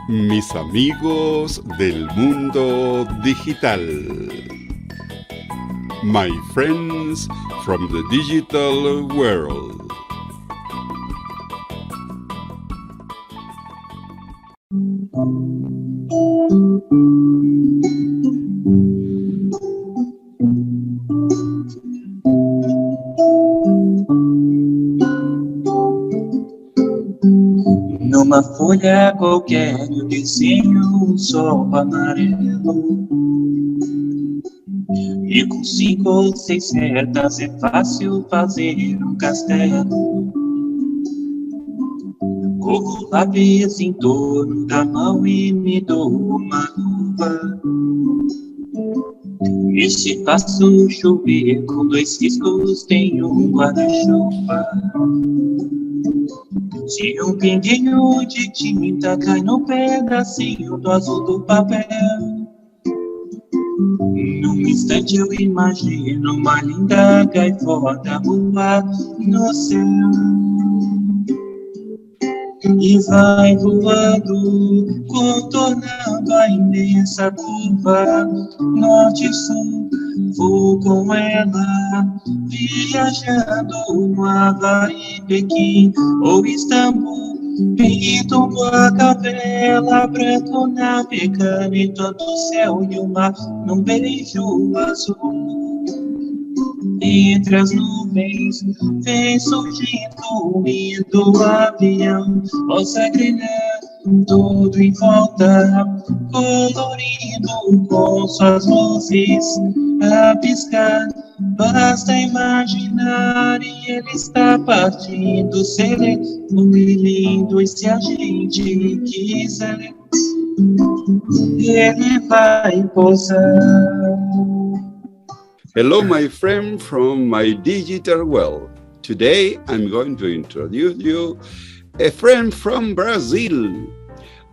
Mis amigos del mundo digital. My friends from the digital world. Numa folha qualquer eu desenho um sol amarelo. E com 5 ou 6 setas é fácil fazer um castelo. Corro lápis em torno da mão e me dou uma luva. E se faço chover com 2 riscos tenho um guarda-chuva. Se um pinguinho de tinta cai num pedacinho do azul do papel, num instante eu imagino uma linda gaivota voar no céu. E vai voando, contornando a imensa curva norte-sul. Vou com ela, viajando no Havaí, Pequim ou Istambul. Pinto a cavela, branco navegando em todo o céu e o mar num beijo azul. Entre as nuvens vem surgindo um lindo avião, possa brilhar todo em volta, colorido com suas luzes a piscar. Basta imaginar e ele está partindo, sereno e lindo, e se a gente quiser, ele vai pousar. Hello, my friend from my digital world. Today, I'm going to introduce you a friend from Brazil,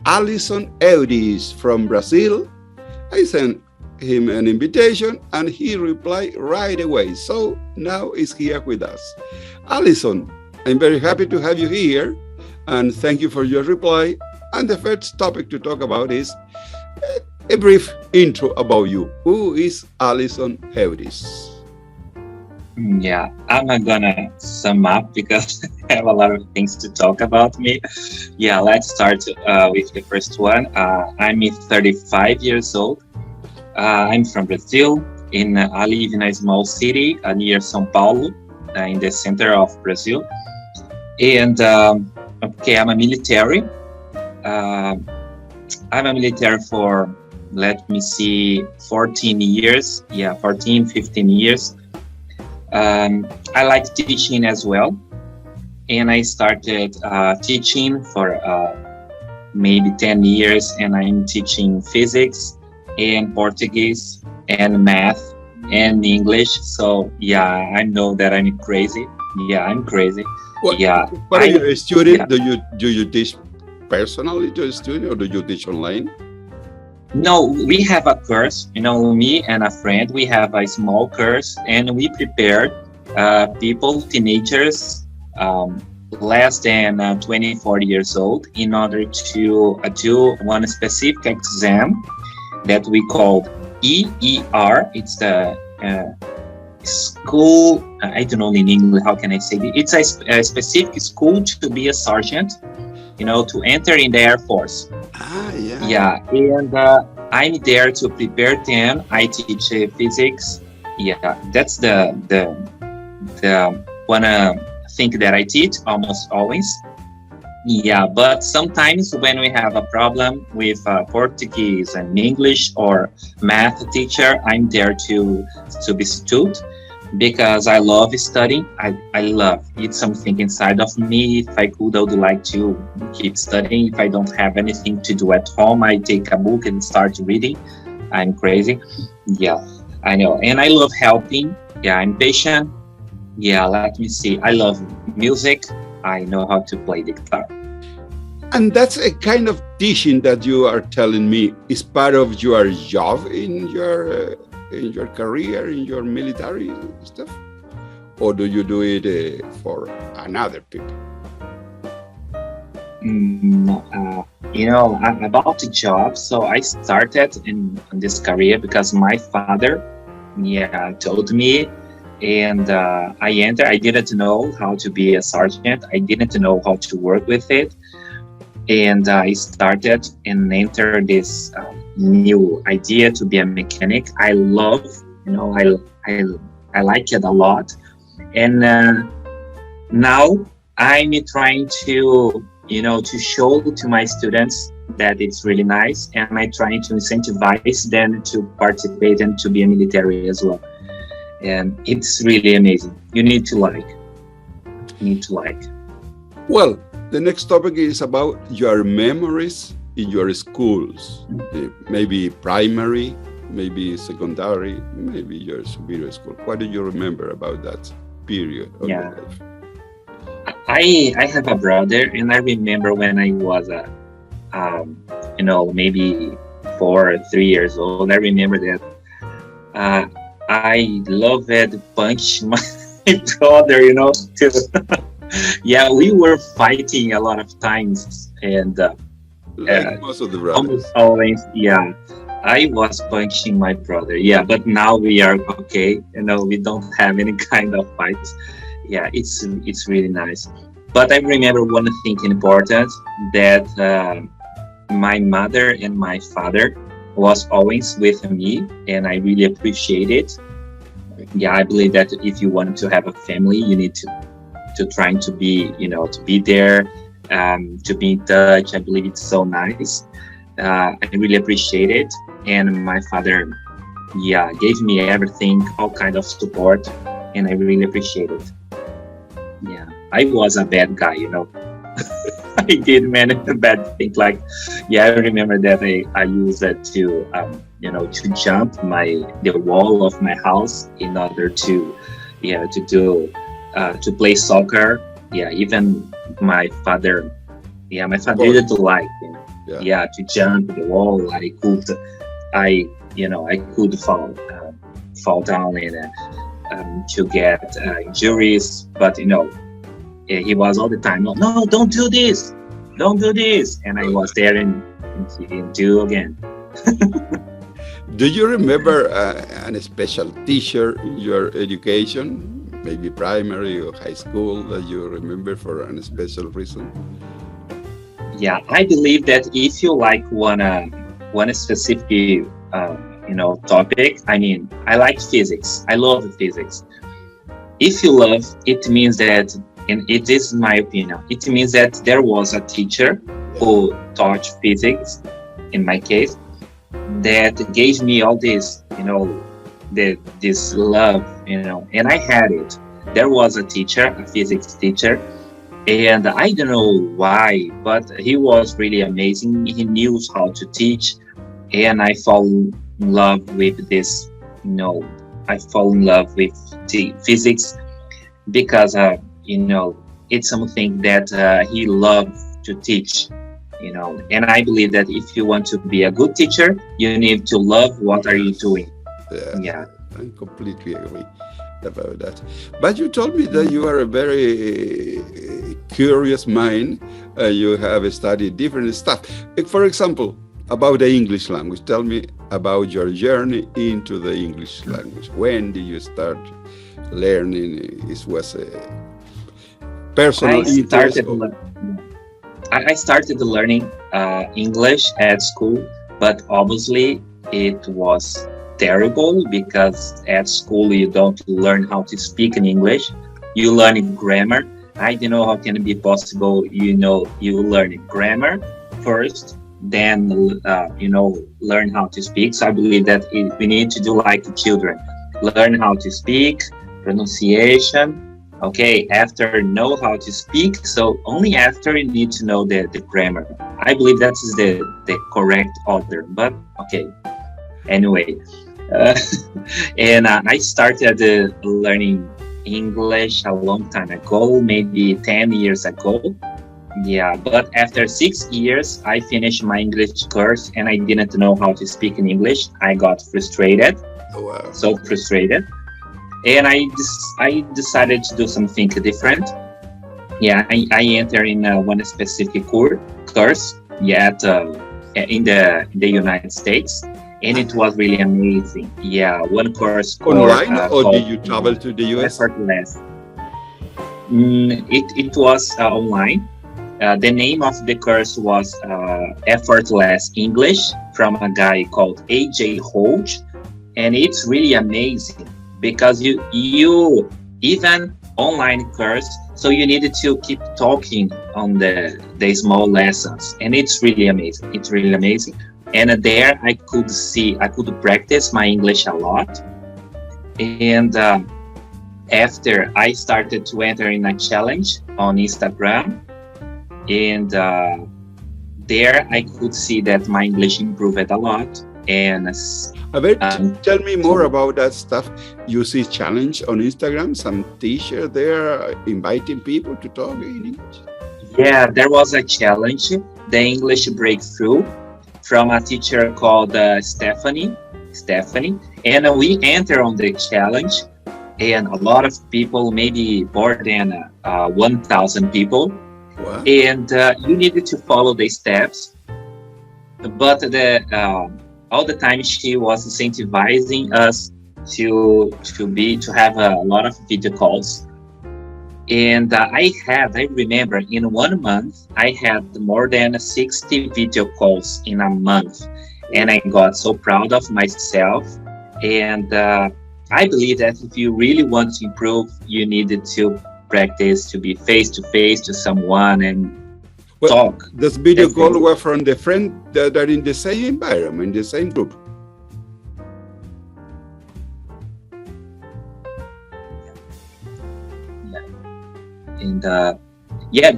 Ellison Eudes from Brazil. I sent him an invitation and he replied right away. So now he's here with us. Ellison, I'm very happy to have you here and thank you for your reply. And the first topic to talk about is a brief intro about you. Who is Ellison Eudes? Yeah, I'm gonna sum up because I have a lot of things to talk about me. Yeah, let's start with the first one. I'm 35 years old. I'm from Brazil. I live in a small city near São Paulo, in the center of Brazil. And okay, I'm a military. I'm a military for, let me see, 14 years. Yeah, 14, 15 years. I like teaching as well. And I started teaching for maybe 10 years. And I'm teaching physics and Portuguese and math and English. So yeah, I know that I'm crazy. Yeah, I'm crazy. What, yeah. What are you a student? Yeah. Do you teach personally to a student or do you teach online? No, we have a course, me and a friend, we have a small course and we prepared people, teenagers, less than 24 years old in order to do one specific exam that we called EER. It's the school, I don't know in English, how can I say it? It's a specific school to be a sergeant, to enter in the Air Force. Yeah. Yeah, and I'm there to prepare them. I teach physics. Yeah, that's the one thing that I teach almost always. Yeah, but sometimes when we have a problem with Portuguese and English or math teacher, I'm there to substitute. Because I love studying. I love it's something inside of me. If I could, I would like to keep studying. If I don't have anything to do at home, I take a book and start reading. I'm crazy. Yeah, I know. And I love helping. Yeah, I'm patient. Yeah, let me see. I love music. I know how to play the guitar. And that's a kind of teaching that you are telling me is part of your job in your career, in your military stuff? or do you do it for another people? About the job. So I started in this career because my father, told me, and I entered. I didn't know how to be a sergeant. I didn't know how to work with it, and I started and entered this new idea to be a mechanic. I love, I like it a lot, and now I'm trying to show to my students that it's really nice, and I'm trying to incentivize them to participate and to be a military as well. And it's really amazing. You need to like. Well, the next topic is about your memories in your schools, maybe primary, maybe secondary, maybe your superior school. What do you remember about that period of your life? I have a brother, and I remember when I was maybe 4 or 3 years old. I remember that I loved punch my brother, we were fighting a lot of times, and like most of the brothers. Almost always, I was punching my brother. But now we are okay. We don't have any kind of fights. It's really nice. But I remember one thing important, that my mother and my father was always with me, and I really appreciate it. I believe that if you want to have a family, you need to try to be, to be there, to be in touch. I believe it's so nice. I really appreciate it. And my father, gave me everything, all kind of support, and I really appreciate it. I was a bad guy, I did many bad things. Like, I remember that I used it to jump the wall of my house in order to play soccer. Even my father didn't like, to jump the wall. I could fall down and to get injuries, but he was all the time, no, don't do this, and I was there and he didn't do again. Do you remember a special teacher in your education, maybe primary or high school, that you remember for a special reason? I believe that if you like one specific topic, I like physics. I love physics. If you love, it means that, and it is my opinion, it means that there was a teacher who taught physics, in my case, that gave me all this, this love, and I had it. There was a teacher, a physics teacher, and I don't know why, but he was really amazing. He knew how to teach, and I fall in love with this, I fall in love with physics because, it's something that he loved to teach, and I believe that if you want to be a good teacher, you need to love what are you doing. I completely agree about that. But you told me that you are a very curious mind. You have studied different stuff. For example, about the English language. Tell me about your journey into the English language. When did you start learning? It was a personal interest. I started learning English at school, but obviously it was terrible because at school you don't learn how to speak in English. You learn grammar. I don't know how can it be possible. You learn grammar first, then learn how to speak. So I believe that we need to do like children, learn how to speak, pronunciation. Okay, after know how to speak, so only after you need to know the grammar. I believe that is the correct order, but okay. Anyway, and I started learning English a long time ago, maybe 10 years ago. But after 6 years, I finished my English course and I didn't know how to speak in English. I got frustrated. Oh, wow. So frustrated. and I decided to do something different. Yeah, I entered in one specific course. Yeah, in the United States, and it was really amazing. Yeah, one course online, or did you travel to the US? Effortless. It was online. The name of the course was Effortless English from a guy called AJ Hodge, and it's really amazing because you even online course, so you needed to keep talking on the small lessons, and it's really amazing. It's really amazing. And there I could practice my English a lot. And after I started to enter in a challenge on Instagram, and there I could see that my English improved a lot. And tell me more about that stuff. You see challenge on Instagram, some teacher there inviting people to talk in English? Yeah, there was a challenge, the English breakthrough, from a teacher called Stephanie, and we enter on the challenge, and a lot of people, maybe more than 1,000 people. Wow. And you needed to follow the steps, but all the time she was incentivizing us to have a lot of video calls. And I remember in 1 month I had more than 60 video calls in a month, and I got so proud of myself. And I believe that if you really want to improve, you needed to practice to be face to face to someone and talk. This video call were from the friend that are in the same environment, the same group. And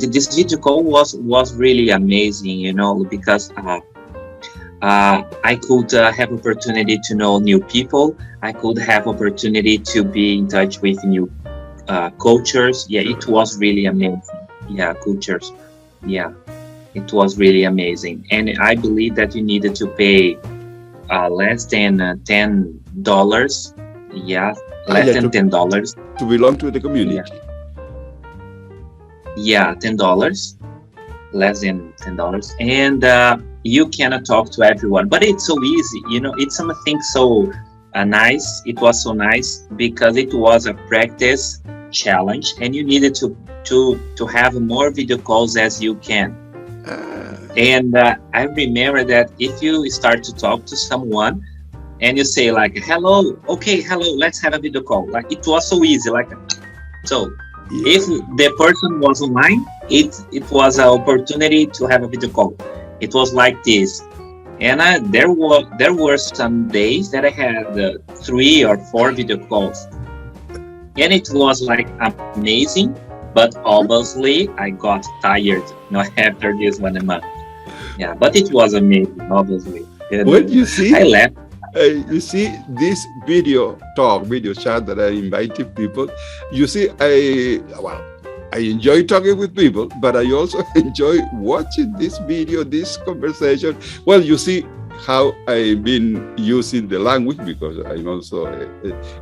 this video call was really amazing, you know, because I could have opportunity to know new people. I could have opportunity to be in touch with new cultures. Yeah, it was really amazing. Yeah, cultures. Yeah, it was really amazing. And I believe that you needed to pay less than $10. Yeah, less than $10 to belong to the community. Yeah, $10, less than $10, and you cannot talk to everyone. But it's so easy, you know. It's something so nice. It was so nice because it was a practice challenge, and you needed to have more video calls as you can. And I remember that if you start to talk to someone and you say like, hello, okay, hello, let's have a video call. Like, it was so easy. Like, so if the person was online, it was an opportunity to have a video call. It was like this. And there were some days that I had 3 or 4 video calls. And it was like amazing, but obviously I got tired, you know, after this 1 month. Yeah, but it was amazing, obviously. And when you see, I left. You see this video chat that I invited people, you see, I enjoy talking with people, but I also enjoy watching this video, this conversation. Well, you see how I've been using the language, because I'm also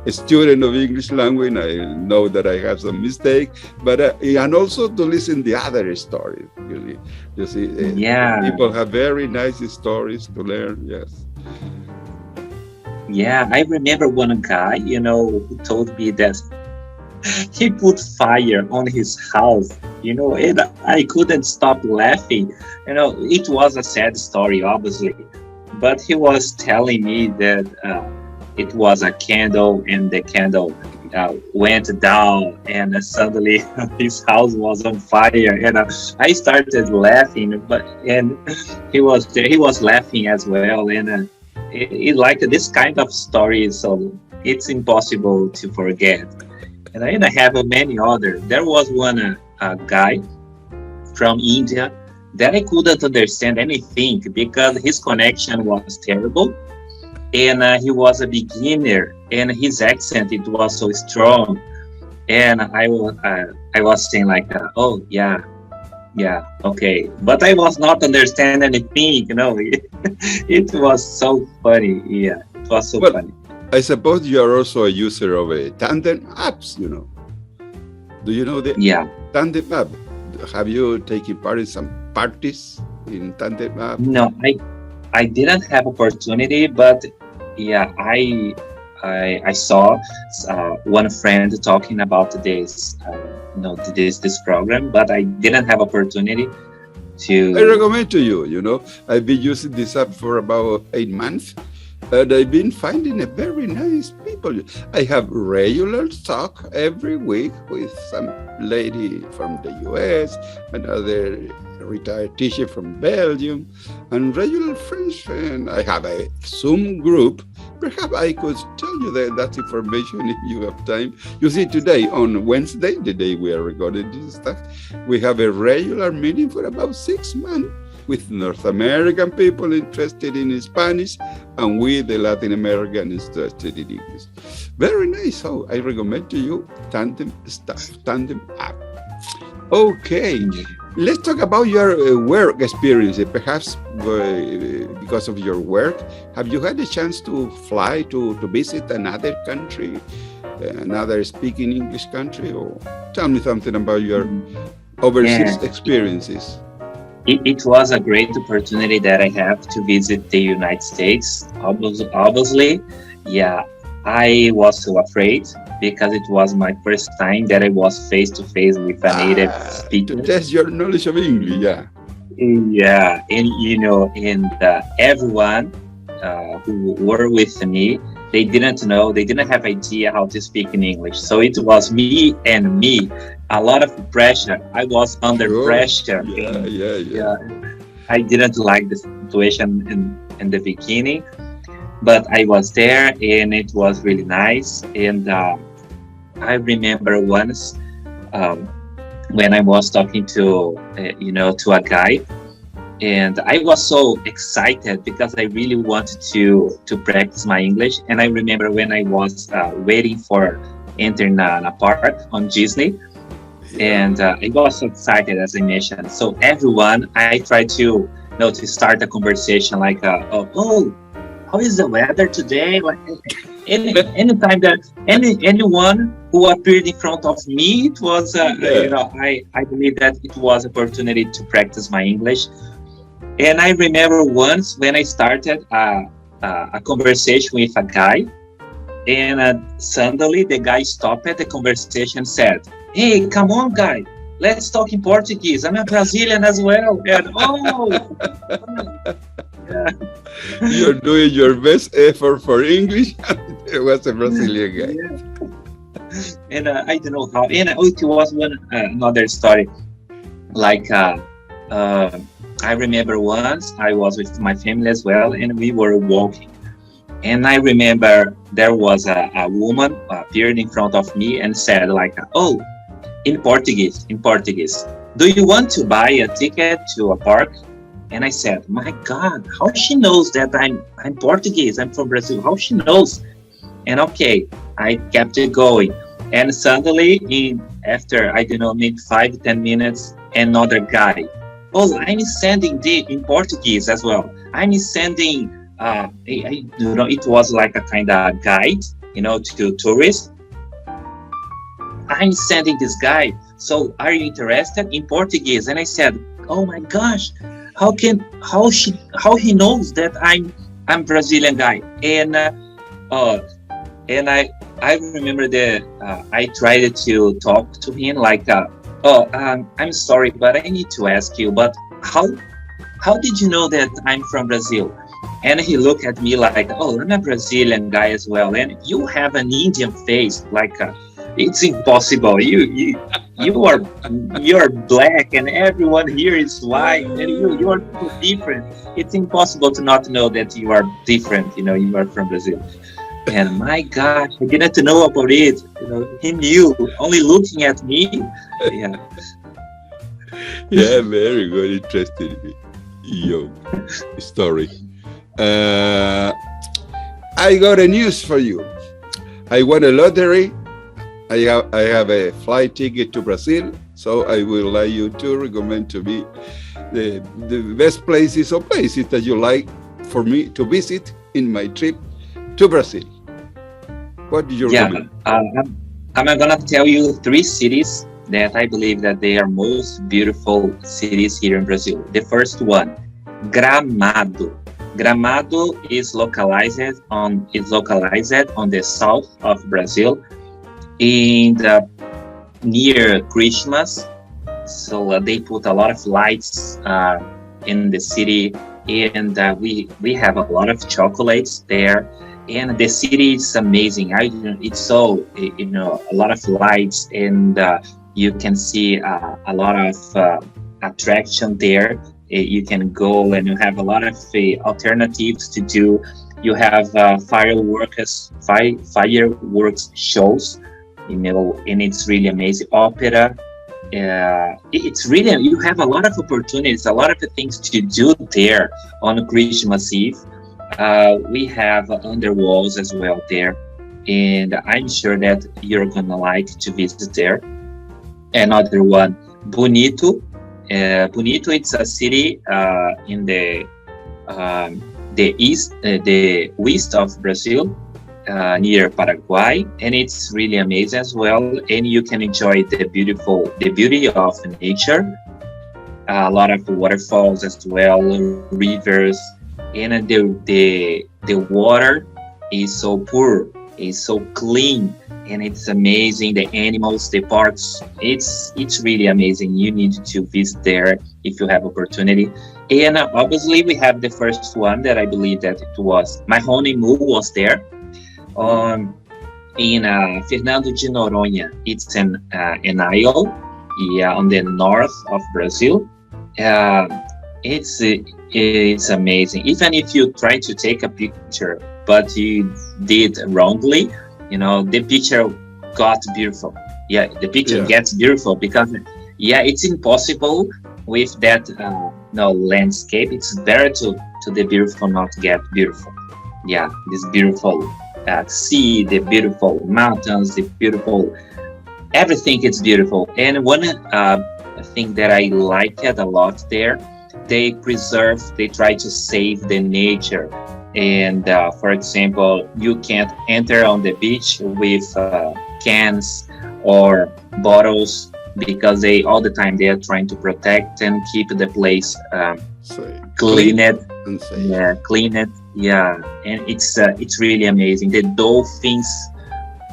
a student of English language. I know that I have some mistake, but and also to listen the other stories. You see, people have very nice stories to learn. Yes. Yeah, I remember one guy, you know, who told me that he put fire on his house, you know, and I couldn't stop laughing. You know, it was a sad story, obviously, but he was telling me that it was a candle, and the candle went down, and suddenly his house was on fire, and I started laughing, and he was laughing as well, and it like this kind of stories, so it's impossible to forget. And I have many others. There was one guy from India that I couldn't understand anything because his connection was terrible, and he was a beginner, and his accent, it was so strong, and I was saying like, oh yeah, okay, but I was not understanding anything, you know. It was so funny. Yeah, it was so funny. I suppose you are also a user of a Tandem apps, you know. Do you know the Yeah. Tandem app? Have you taken part in some parties in Tandem app? No, I didn't have opportunity, but yeah, I saw one friend talking about this, this program, but I didn't have opportunity I to. recommend to you, you know, I've been using this app for about 8 months. And I've been finding a very nice people. I have regular talk every week with some lady from the US, another retired teacher from Belgium, and regular friends. And I have a Zoom group. Perhaps I could tell you that information if you have time. You see, today on Wednesday, the day we are recording this stuff, we have a regular meeting for about 6 months with North American people interested in Spanish, and we, the Latin Americans, interested in English. Very nice. So I recommend to you Tandem app. Okay, let's talk about your work experience. Perhaps because of your work, have you had a chance to fly to visit another country, another speaking English country? Or tell me something about your overseas experiences. It was a great opportunity that I have to visit the United States. Obviously, yeah, I was so afraid because it was my first time that I was face to face with a native speaker. To test your knowledge of English, yeah. Yeah, and everyone who were with me, they didn't have idea how to speak in English. So it was me and me. A lot of pressure. I was under pressure. Yeah. I didn't like the situation in the beginning, but I was there and it was really nice. And I remember once when I was talking to a guy, and I was so excited because I really wanted to practice my English. And I remember when I was waiting for entering a park on Disney. And I was so excited, as I mentioned. So everyone, I tried to start a conversation like, how is the weather today? Like anytime that anyone who appeared in front of me, it was, I believe that it was opportunity to practice my English. And I remember once when I started a conversation with a guy, and suddenly the guy stopped the conversation and said, "Hey, come on, guy, let's talk in Portuguese. I'm a Brazilian as well." And yeah. You're doing your best effort for English. It was a Brazilian guy. Yeah. And I don't know how. And it was another story. Like I remember once I was with my family as well, and we were walking. And I remember there was a woman appeared in front of me and said like, "Oh, in Portuguese, do you want to buy a ticket to a park?" And I said, "My God, how she knows that I'm Portuguese? I'm from Brazil. How she knows?" And okay, I kept it going. And suddenly, after I don't know, maybe 5-10 minutes, another guy, "Oh, I'm sending in Portuguese as well. I'm sending." It was like a kind of guide, to tourists. "I'm sending this guy. So are you interested in Portuguese?" And I said, "Oh my gosh, how he knows that I'm Brazilian guy?" And I remember that I tried to talk to him like, "I'm sorry, but I need to ask you, but how did you know that I'm from Brazil?" And he looked at me like, "Oh, I'm a Brazilian guy as well. And you have an Indian face. Like, it's impossible. You're black, and everyone here is white, and you are so different. It's impossible to not know that you are different. You are from Brazil." And my gosh, I didn't know about it. He knew only looking at me. Yeah. Yeah, very good. Interesting. Your story. I got a news for you. I won a lottery. I have a flight ticket to Brazil, so I will like you to recommend to me the best places or places that you like for me to visit in my trip to Brazil. What do you Yeah, recommend? I'm gonna tell you three cities that I believe that they are most beautiful cities here in Brazil. The first one, Gramado. Gramado is localized on the south of Brazil, in the near Christmas. So they put a lot of lights in the city, and we have a lot of chocolates there. And the city is amazing. It's so a lot of lights, and you can see a lot of attraction there. You can go and you have a lot of alternatives to do. You have fireworks shows, and it's really amazing. Opera. It's really, you have a lot of opportunities, a lot of things to do there on Christmas Eve. We have underwalls as well there, and I'm sure that you're gonna like to visit there. Another one, Bonito. Bonito, it's a city in the west of Brazil, near Paraguay, and it's really amazing as well. And you can enjoy the beauty of nature, a lot of waterfalls as well, rivers, and the water is so pure, is so clean, and it's amazing. The animals, the parks, it's really amazing. You need to visit there if you have opportunity. And obviously we have the first one that I believe that it was my honeymoon was there, in Fernando de Noronha. It's an isle, yeah, on the north of Brazil. It's amazing. Even if you try to take a picture, but you did wrongly, the picture got beautiful. Yeah, the picture gets beautiful because, it's impossible with that landscape. It's better to the beautiful not get beautiful. Yeah, this beautiful sea, the beautiful mountains, the beautiful everything is beautiful. And one thing that I liked a lot there, they try to save the nature. And for example, you can't enter on the beach with cans or bottles, because all the time they are trying to protect and keep the place clean it. Yeah, and it's really amazing. The dolphins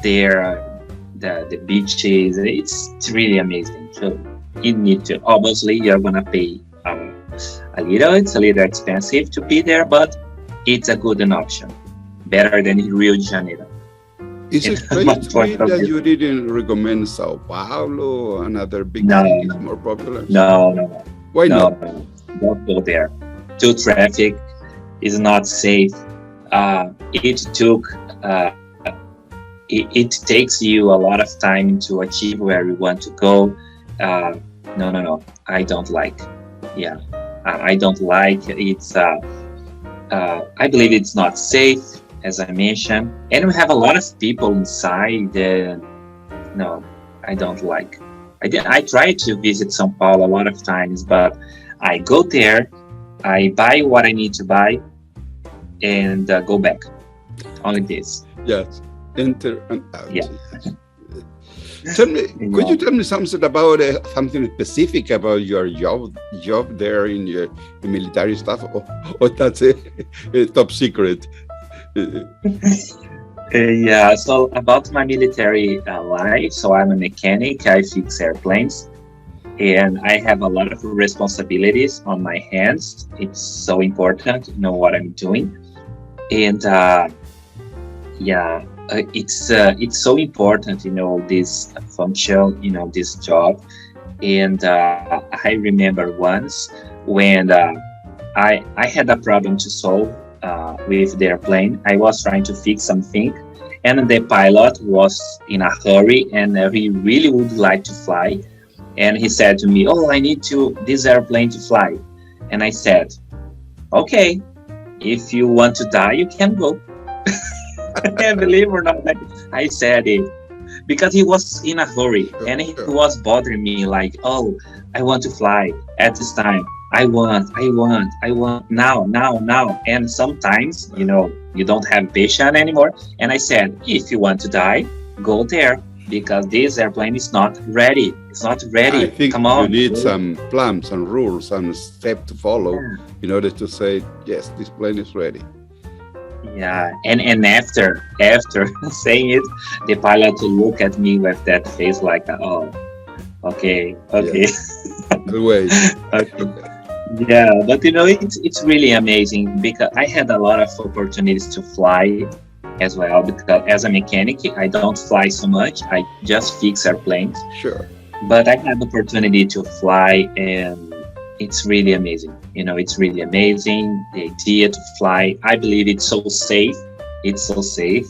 there, the beaches, it's really amazing. So you need to, obviously you're gonna pay it's a little expensive to be there, but it's a good option, better than in Rio de Janeiro. Is it place to me that you didn't recommend Sao Paulo, another big city more popular? No. Why not? No, don't go there. Too traffic, is not safe. It takes you a lot of time to achieve where you want to go. No. I don't like. Yeah, I don't like. It's. I believe it's not safe, as I mentioned, and we have a lot of people inside. No, I don't like. I tried to visit São Paulo a lot of times, but I go there, I buy what I need to buy, and go back. Only this. Yes, enter and out. Yeah. Tell me, could you tell me something about something specific about your job there in your military stuff, or that's a top secret? Yeah, so about my military life, so I'm a mechanic, I fix airplanes, and I have a lot of responsibilities on my hands. It's so important to know what I'm doing, and it's so important, this function, this job. And I remember once when I had a problem to solve with the airplane. I was trying to fix something, and the pilot was in a hurry, and he really would like to fly. And he said to me, "Oh, I need this airplane to fly." And I said, "Okay, if you want to die, you can go." And believe it or not, I said it because he was in a hurry, and he was bothering me like, "Oh, I want to fly at this time. I want now. And sometimes, you don't have patience anymore. And I said, if you want to die, go there because this airplane is not ready. It's not ready. I think Come on. you need some plans and rules, some steps to follow in order to say, yes, this plane is ready. Yeah, and after saying it, the pilot look at me with that face like, oh, okay. Good way. Okay. Yeah, but it's really amazing because I had a lot of opportunities to fly as well. Because as a mechanic, I don't fly so much. I just fix airplanes. Sure. But I had the opportunity to fly, and it's really amazing. It's really amazing. The idea to fly, I believe it's so safe. It's so safe.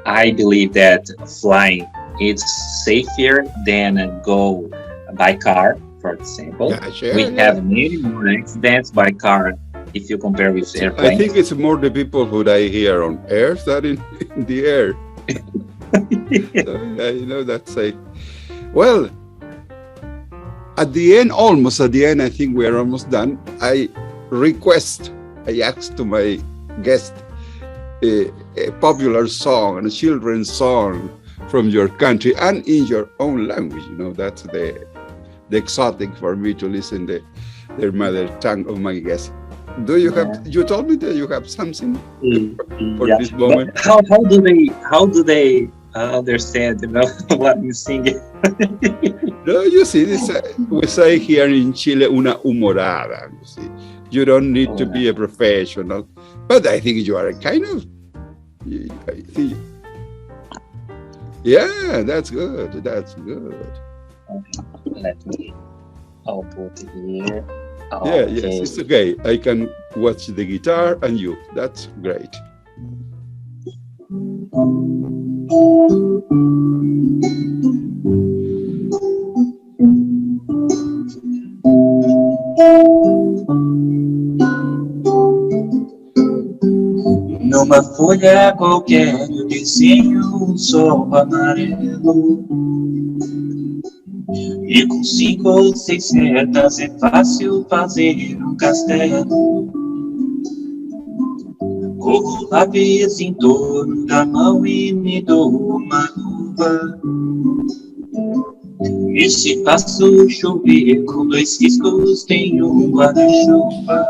I believe that flying it's safer than go by car, for example. Yeah, sure, We have many more accidents by car if you compare with airplanes. I think it's more the people who die here on earth than in the air. So, that's safe. Well, almost at the end, I think we're almost done. I asked to my guest a popular song, a children's song from your country and in your own language. That's the exotic for me to listen their mother tongue of my guest. Do you have? You told me that you have something for this moment. But how do they understand what I'm singing? No, you see, we say here in Chile, una humorada. You see, you don't need to be a professional, but I think you are a kind of. I think, yeah, that's good. That's good. Okay, let me. I'll put it here. Yeah, yes, it's okay. I can watch the guitar and you. That's great. Numa folha qualquer eu desenho um sol amarelo. E com 5 ou 6 setas é fácil fazer um castelo. Corro lápis em torno da mão e me dou uma luva. E se faço chover com 2 riscos tenho um guarda-chuva.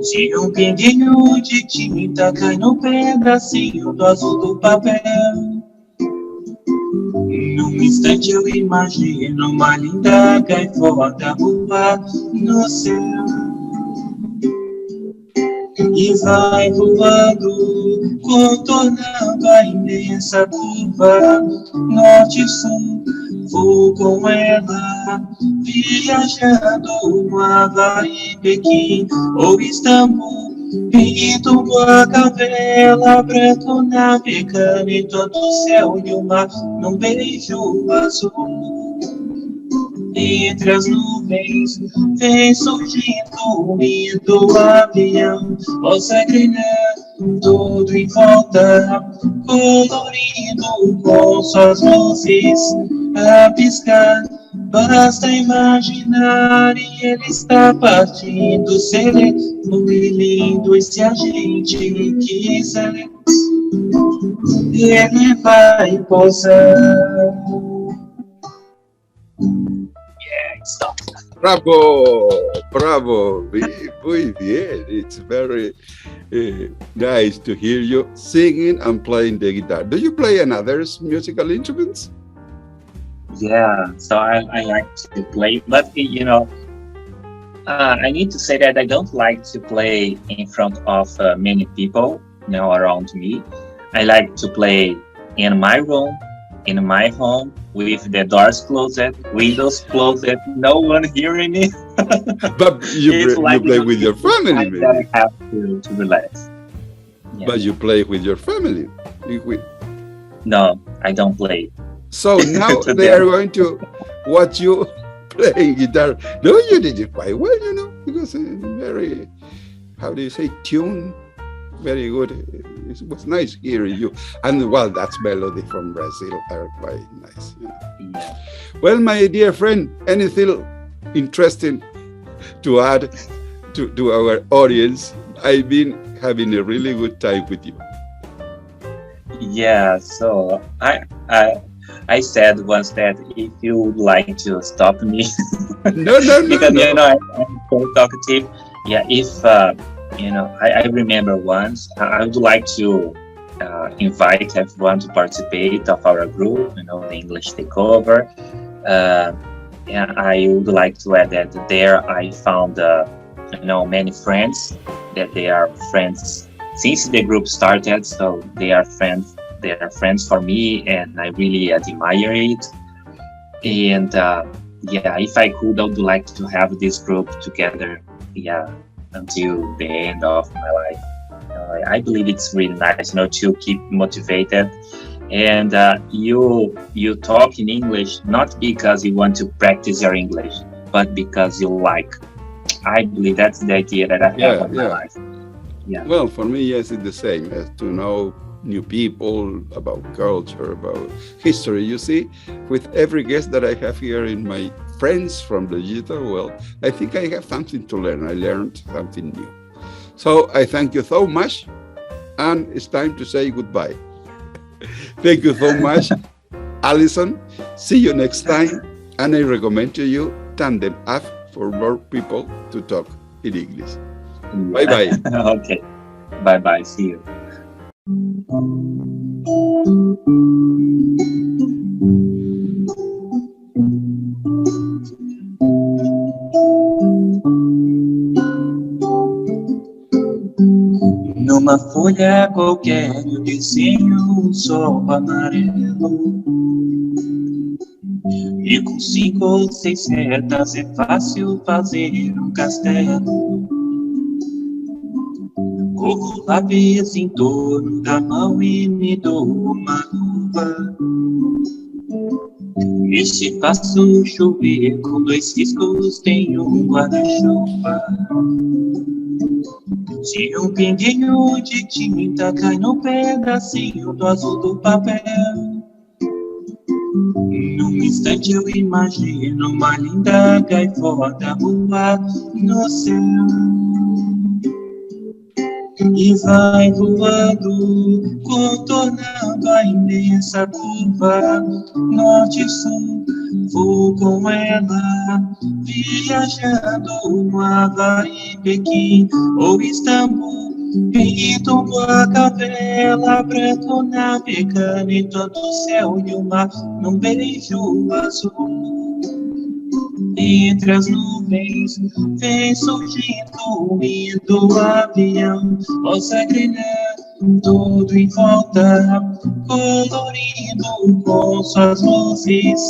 Se um pinguinho de tinta cai no pedacinho do azul do papel, num instante eu imagino uma linda gaivota voar no céu. E vai voando, contornando a imensa curva norte-sul. Vou com ela, viajando no Havaí, Pequim ou Istambul. Pinto a capela, branco navegando em todo o céu e o mar num beijo azul. Entre as nuvens vem surgindo um lindo avião, rosa brilhando todo em volta, colorindo com suas luzes a piscar. Basta imaginar e ele está partindo, sereno e lindo. E se a gente quiser, ele vai pousar. Stop. Bravo, muy bien. It's very nice to hear you singing and playing the guitar. Do you play another musical instruments? Yeah, so I like to play, but I need to say that I don't like to play in front of many people, around me. I like to play in my room, in my home, with the doors closed, windows closed, no one hearing me. But you play with your family, maybe. I have to relax. Yeah. But you play with your family. No, I don't play. So now they are going to watch you playing guitar. No, you did it quite well, because very, how do you say, tune? Very good. It was nice hearing you. And well, that's melody from Brazil are quite nice. Yeah. Well, my dear friend, anything interesting to add to our audience. I've been having a really good time with you. Yeah, so I said once that if you would like to stop me, No. because I'm so talkative. Yeah, if I remember once I would like to invite everyone to participate of our group. The English Takeover. Yeah, I would like to add that there I found many friends that they are friends since the group started. So they are friends for me, and I really admire it. And if I could, I would like to have this group together. Yeah, until the end of my life. I believe it's really nice, to keep motivated. And you talk in English not because you want to practice your English, but because you like. I believe that's the idea that I have in my life. Yeah. Well, for me, yes, it's the same as to know new people, about culture, about history. You see, with every guest that I have here in my friends from the digital world, I think I have something to learn. I learned something new. So I thank you so much, and it's time to say goodbye. Thank you so much, Ellison. See you next time, and I recommend to you Tandem app for more people to talk in English. Bye-bye. Okay. Bye-bye. See you. Numa folha qualquer eu desenho um sol amarelo, e com 5 ou 6 retas é fácil fazer um castelo. Corro lápis em torno da mão e me dou uma luva, e se faço chover com 2 riscos tenho um guarda-chuva. Se um pinguinho de tinta cai no pedacinho do azul do papel, num instante eu imagino uma linda gaivota voar no céu. E vai voando, contornando a imensa curva norte-sul. Vou com ela, viajando no Havaí, Pequim ou Istambul. Pinto a capela, branco navegando em todo o céu e o mar num beijo azul. Entre as nuvens vem surgindo um lindo avião, rosa grilhando todo em volta, colorindo com suas luzes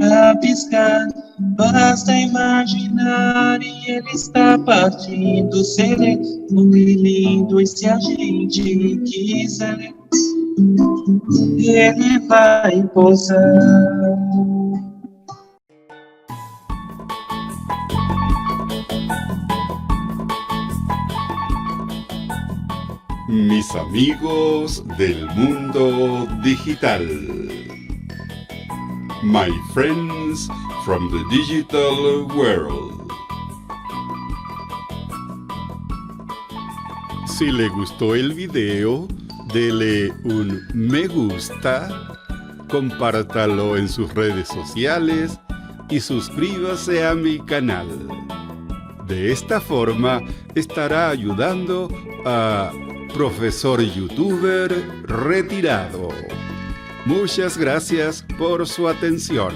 a piscar. Basta imaginar e ele está partindo, sereno e lindo, e se a gente quiser, ele vai pousar. Mis amigos del mundo digital. My friends from the digital world. Si le gustó el video, dele un me gusta, compártalo en sus redes sociales y suscríbase a mi canal. De esta forma estará ayudando a Profesor Youtuber Retirado. Muchas gracias por su atención.